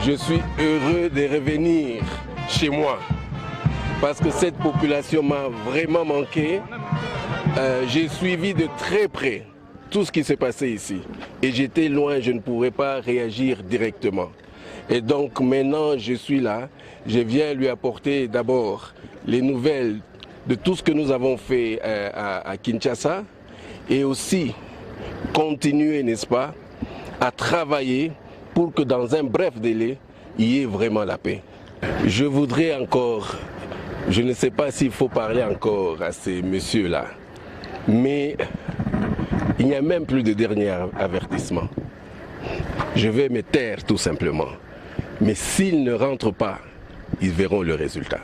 Je suis heureux de revenir chez moi parce que cette population m'a vraiment manqué. J'ai suivi de très près tout ce qui s'est passé ici et j'étais loin, je ne pourrais pas réagir directement. Et donc maintenant je suis là, je viens lui apporter d'abord les nouvelles de tout ce que nous avons fait à Kinshasa et aussi continuer, n'est-ce pas, à travailler pour que dans un bref délai, il y ait vraiment la paix. Je voudrais encore, je ne sais pas s'il faut parler encore à ces messieurs-là, mais il n'y a même plus de dernier avertissement. Je vais me taire tout simplement. Mais s'ils ne rentrent pas, ils verront le résultat.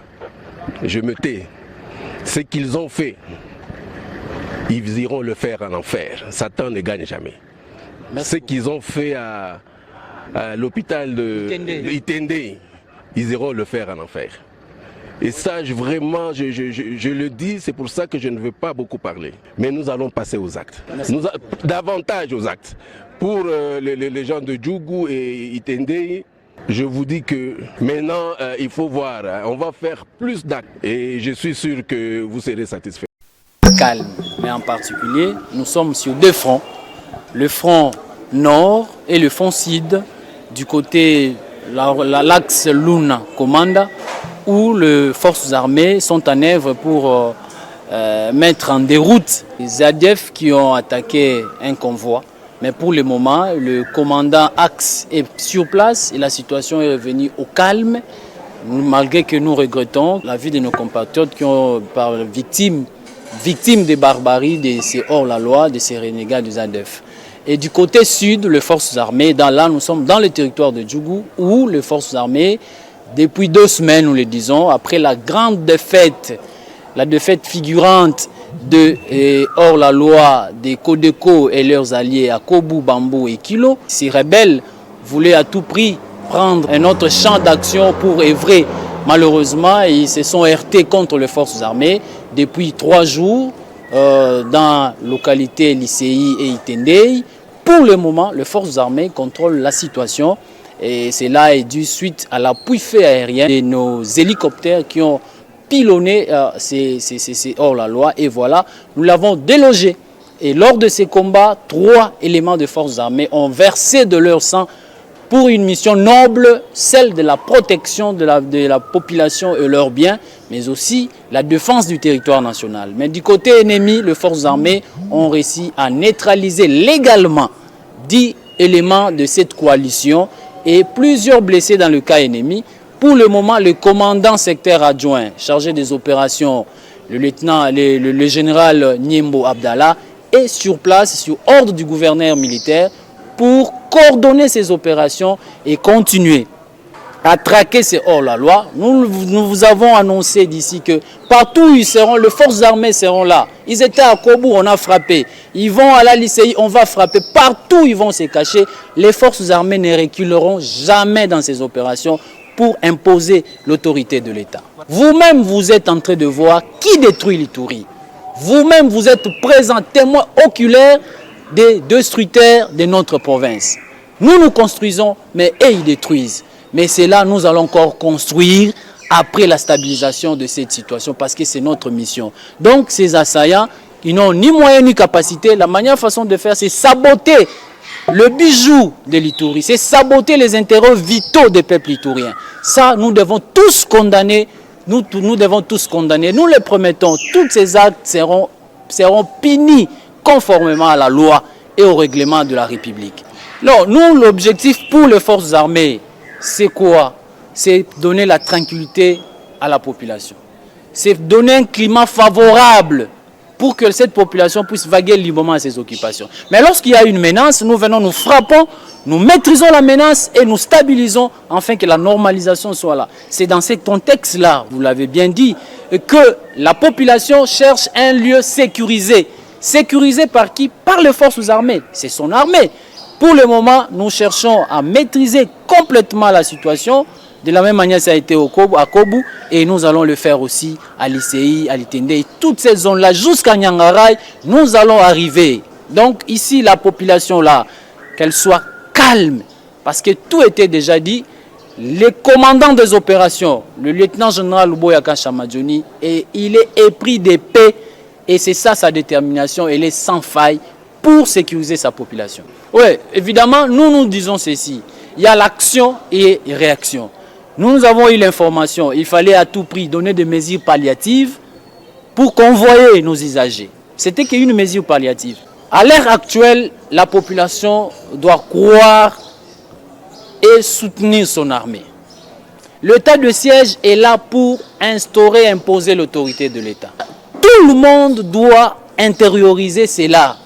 Je me tais. Ce qu'ils ont fait, ils iront le faire en enfer. Satan ne gagne jamais. Ce qu'ils ont fait à l'hôpital de Itende, ils iront le faire en enfer. Et ça, vraiment, je le dis, c'est pour ça que je ne veux pas beaucoup parler. Mais nous allons passer aux actes. Davantage aux actes. Pour les gens de Djougou et Itende, je vous dis que maintenant, il faut voir, on va faire plus d'actes. Et je suis sûr que vous serez satisfaits. Calme, mais en particulier, nous sommes sur deux fronts. Le front nord et le front sud, du côté l'axe Luna Komanda, où les forces armées sont en œuvre pour mettre en déroute les ADF qui ont attaqué un convoi. Mais pour le moment, le commandant Axe est sur place et la situation est revenue au calme, malgré que nous regrettons la vie de nos compatriotes qui ont par victimes des barbaries de ces hors-la-loi, de ces renégats des ADF. Et du côté sud, les forces armées, là nous sommes dans le territoire de Djougou, où les forces armées, depuis 2 semaines, nous le disons, après la grande défaite, la défaite figurante de hors-la-loi des Codeco et leurs alliés à Kobu, Bambou et Kilo, ces rebelles voulaient à tout prix prendre un autre champ d'action pour œuvrer. Malheureusement, ils se sont heurtés contre les forces armées depuis 3 jours dans la localité Lycéi et Itendei. Pour le moment, les forces armées contrôlent la situation et cela est dû suite à l'appui-fait aérien de nos hélicoptères qui ont pilonné ces hors-la-loi. Et voilà, nous l'avons délogé. Et lors de ces combats, 3 éléments de forces armées ont versé de leur sang pour une mission noble, celle de la protection de la population et leurs biens, mais aussi la défense du territoire national. Mais du côté ennemi, les forces armées ont réussi à neutraliser légalement 10 éléments de cette coalition et plusieurs blessés dans le cas ennemi. Pour le moment, le commandant secteur adjoint chargé des opérations, le général Niembo Abdallah, est sur place, sur ordre du gouverneur militaire, pour coordonner ces opérations et continuer à traquer ces hors-la-loi. Nous vous avons annoncé d'ici que partout où ils seront, les forces armées seront là. Ils étaient à Kobu, on a frappé. Ils vont à la Lycéi, on va frapper. Partout ils vont se cacher. Les forces armées ne reculeront jamais dans ces opérations pour imposer l'autorité de l'État. Vous-même, vous êtes en train de voir qui détruit l'Ituri. Vous-même, vous êtes présent, témoin oculaire des destructeurs de notre province. Nous construisons, mais eux, ils détruisent. Mais c'est là nous allons encore construire après la stabilisation de cette situation, parce que c'est notre mission. Donc, ces assaillants, ils n'ont ni moyens ni capacité. La meilleure façon de faire, c'est saboter le bijou de l'Ituri, c'est saboter les intérêts vitaux des peuples ituriens. Ça, nous devons tous condamner. Nous devons tous condamner. Nous les promettons, tous ces actes seront punis conformément à la loi et au règlement de la République. Non, nous, l'objectif pour les forces armées, c'est quoi? C'est donner la tranquillité à la population. C'est donner un climat favorable pour que cette population puisse vaguer librement à ses occupations. Mais lorsqu'il y a une menace, nous venons, nous frappons, nous maîtrisons la menace et nous stabilisons afin que la normalisation soit là. C'est dans ce contexte-là, vous l'avez bien dit, que la population cherche un lieu sécurisé. Sécurisé par qui? Par les forces armées. C'est son armée. Pour le moment, nous cherchons à maîtriser complètement la situation. De la même manière, ça a été à Kobu et nous allons le faire aussi à Lycéi, à Litende, toutes ces zones-là, jusqu'à Nyangaray, nous allons arriver. Donc ici, la population-là, qu'elle soit calme, parce que tout était déjà dit, le commandant des opérations, le lieutenant-général Luboyaka Chamadjoni, il est épris de paix et c'est ça sa détermination, elle est sans faille pour sécuriser sa population. Oui, évidemment, nous disons ceci, il y a l'action et réaction. Nous avons eu l'information, il fallait à tout prix donner des mesures palliatives pour convoyer nos usagers. C'était qu'une mesure palliative. À l'heure actuelle, la population doit croire et soutenir son armée. L'état de siège est là pour instaurer, imposer l'autorité de l'État. Tout le monde doit intérioriser cela.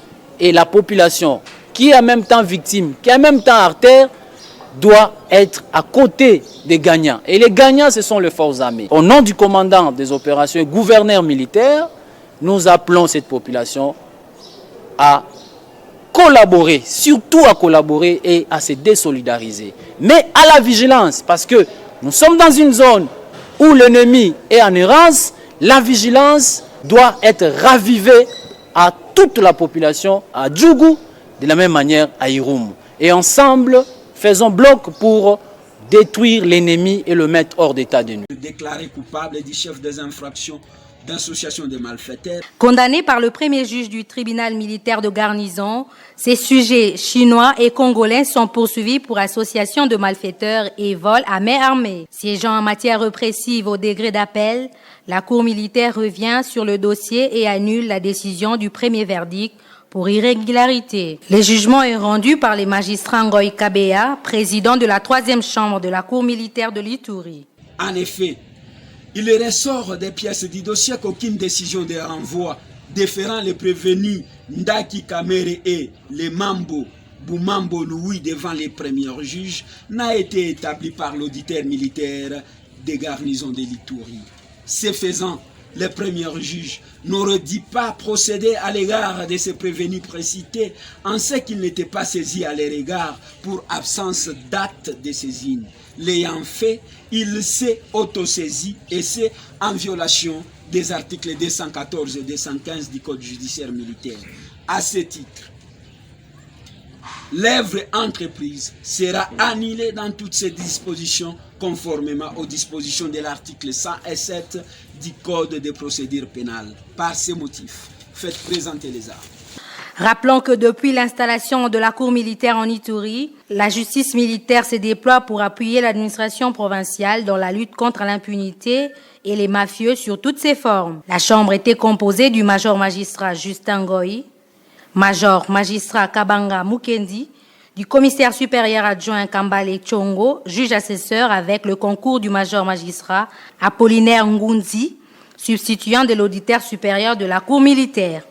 Et la population, qui est en même temps victime, qui est en même temps artère, doit être à côté des gagnants. Et les gagnants, ce sont les forces armées. Au nom du commandant des opérations et gouverneur militaire, nous appelons cette population à collaborer, surtout à collaborer et à se désolidariser. Mais à la vigilance, parce que nous sommes dans une zone où l'ennemi est en errance, la vigilance doit être ravivée à toute la population, à Djougou, de la même manière à Irum. Et ensemble, faisons bloc pour détruire l'ennemi et le mettre hors d'état de nuire. Déclaré coupable du chef des infractions d'association de malfaiteurs. Condamnés par le premier juge du tribunal militaire de garnison, ces sujets chinois et congolais sont poursuivis pour association de malfaiteurs et vol à main armée. Siégeant en matière répressive au degré d'appel, la Cour militaire revient sur le dossier et annule la décision du premier verdict pour irrégularité. Le jugement est rendu par les magistrats Ngoï Kabea, président de la 3e chambre de la Cour militaire de l'Ituri. En effet, il ressort des pièces du dossier qu'aucune décision de renvoi déférant les prévenus Ndaki Kamere et les Mambo Boumambo Louis devant les premiers juges n'a été établie par l'auditeur militaire des garnisons de l'Ituri. Ce faisant, les premiers juges n'auraient dit pas procéder à l'égard de ces prévenus précités en ce qu'ils n'étaient pas saisis à leur égard pour absence d'acte de saisine. L'ayant fait, il s'est autosaisi et c'est en violation des articles 214 et 215 du Code judiciaire militaire. À ce titre, l'œuvre entreprise sera annulée dans toutes ses dispositions conformément aux dispositions de l'article 107 du Code des procédures pénales. Par ces motifs, faites présenter les armes. Rappelons que depuis l'installation de la Cour militaire en Ituri, la justice militaire se déploie pour appuyer l'administration provinciale dans la lutte contre l'impunité et les mafieux sur toutes ses formes. La Chambre était composée du major magistrat Justin Ngoï, major magistrat Kabanga Mukendi, du commissaire supérieur adjoint Kambale Chongo, juge assesseur avec le concours du major magistrat Apollinaire Ngunzi, substituant de l'auditeur supérieur de la Cour militaire.